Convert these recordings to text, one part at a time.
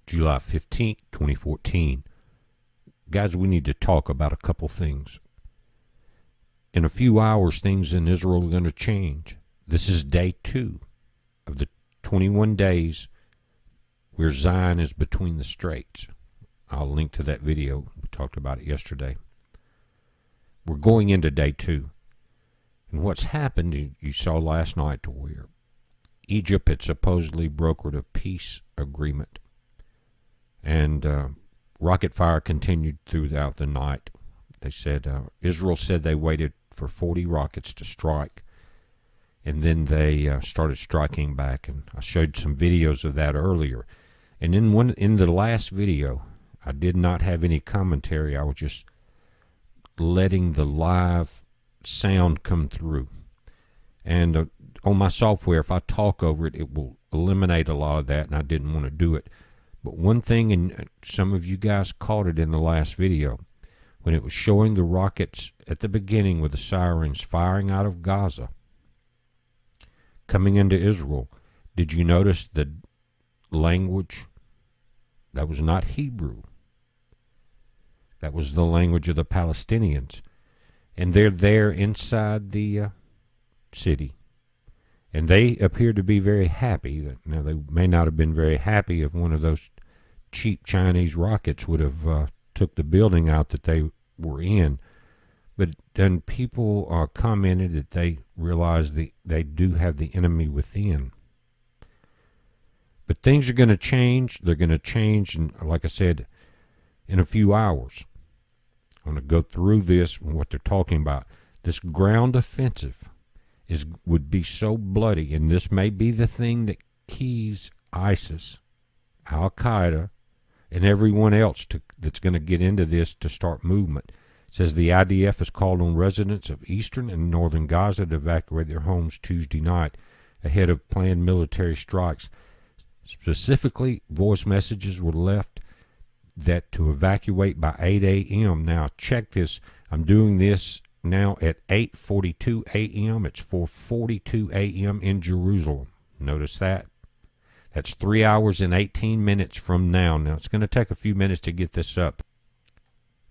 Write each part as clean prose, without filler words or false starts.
July 15th, 2014. Guys, we need to talk about a couple things. In a few hours, things in Israel are going to change. This is day 2 of the 21 days where Zion is between the straits. I'll link to that video. We talked about it yesterday. We're going into day 2. And what's happened, you saw last night, to where Egypt had supposedly brokered a peace agreement. And rocket fire continued throughout the night. They said, Israel said they waited for 40 rockets to strike. And then they started striking back. And I showed some videos of that earlier. And in the last video, I did not have any commentary. I was just letting the live sound come through. And on my software, if I talk over it, it will eliminate a lot of that, and I didn't want to do it. But one thing, and some of you guys caught it in the last video, when it was showing the rockets at the beginning with the sirens firing out of Gaza, coming into Israel, did you notice the language? That was not Hebrew. That was the language of the Palestinians. And they're there inside the city. And they appear to be very happy. Now, they may not have been very happy if one of those cheap Chinese rockets would have took the building out that they were in. But then people commented that they realized they do have the enemy within. But things are going to change. They're going to change, and like I said, in a few hours. I'm going to go through this and what they're talking about. This ground offensive would be so bloody, and this may be the thing that keys ISIS, Al-Qaeda, and everyone else that's going to get into this to start movement. It says the IDF has called on residents of eastern and northern Gaza to evacuate their homes Tuesday night ahead of planned military strikes. Specifically, voice messages were left that to evacuate by 8 a.m. Now, check this. I'm doing this now at 8:42 a.m. It's 4:42 a.m. in Jerusalem. Notice that. That's 3 hours and 18 minutes from now. Now, it's going to take a few minutes to get this up.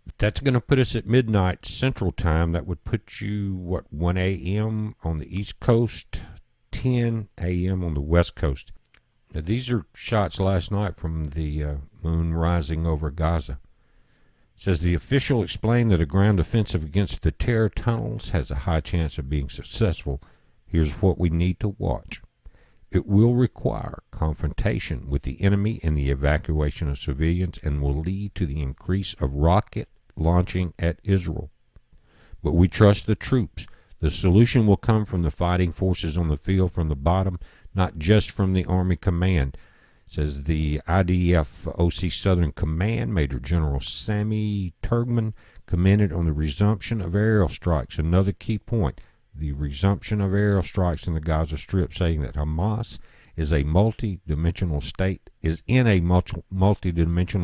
But that's going to put us at midnight Central Time. That would put you, 1 a.m. on the East Coast, 10 a.m. on the West Coast. Now, these are shots last night from the moon rising over Gaza. It says the official explained that a ground offensive against the terror tunnels has a high chance of being successful. Here's what we need to watch. It will require confrontation with the enemy and the evacuation of civilians, and will lead to the increase of rocket launching at Israel. But we trust the troops. The solution will come from the fighting forces on the field from the bottom, not just from the Army Command. It says the IDF OC Southern Command, Major General Sammy Turgman, commented on the resumption of aerial strikes. Another key point, the resumption of aerial strikes in the Gaza Strip, saying that Hamas is in a multi-dimensional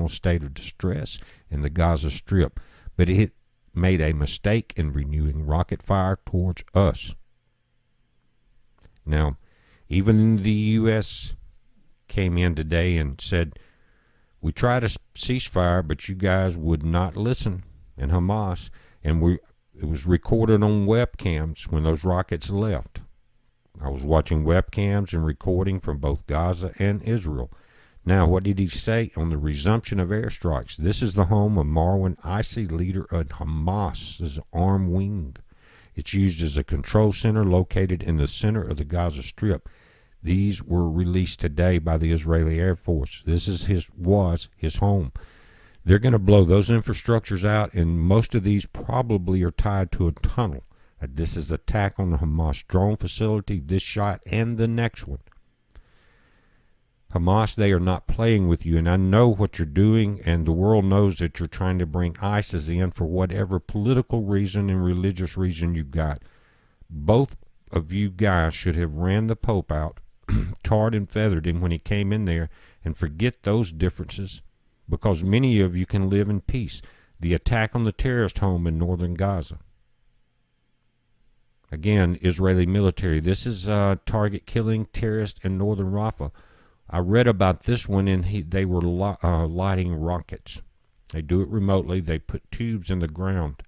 state of distress in the Gaza Strip, but it made a mistake in renewing rocket fire towards us. Now, even the U.S. came in today and said, we tried a ceasefire, but you guys would not listen, and Hamas, and it was recorded on webcams when those rockets left. I was watching webcams and recording from both Gaza and Israel. Now, what did he say on the resumption of airstrikes? This is the home of Marwan Isi, leader of Hamas's armed wing. It's used as a control center located in the center of the Gaza Strip. These were released today by the Israeli Air Force. This was his home. They're going to blow those infrastructures out, and most of these probably are tied to a tunnel. This is attack on the Hamas drone facility, this shot, and the next one. Hamas, they are not playing with you, and I know what you're doing, and the world knows that you're trying to bring ISIS in for whatever political reason and religious reason you've got. Both of you guys should have ran the Pope out, tarred and feathered him when he came in there, and forget those differences, because many of you can live in peace. The attack on the terrorist home in northern Gaza. Again, Israeli military. This is target killing terrorists in northern Rafah. I read about this one, and they were lighting rockets. They do it remotely. They put tubes in the ground.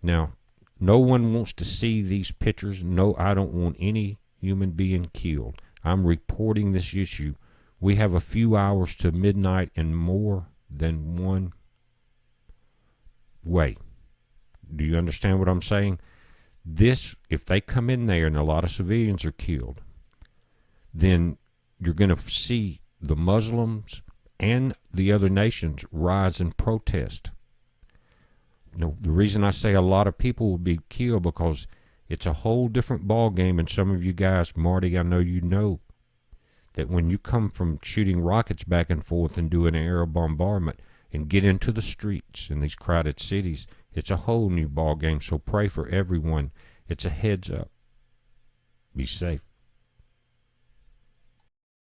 Now, no one wants to see these pictures. No, I don't want any human being killed. I'm reporting this issue. We have a few hours to midnight and more than one way. Do you understand what I'm saying? This, if they come in there and a lot of civilians are killed, then you're going to see the Muslims and the other nations rise and protest. Now, the reason I say a lot of people will be killed because it's a whole different ball game. And some of you guys, Marty, I know you know that when you come from shooting rockets back and forth and doing an air bombardment and get into the streets in these crowded cities, it's a whole new ball game. So pray for everyone. It's a heads up. Be safe.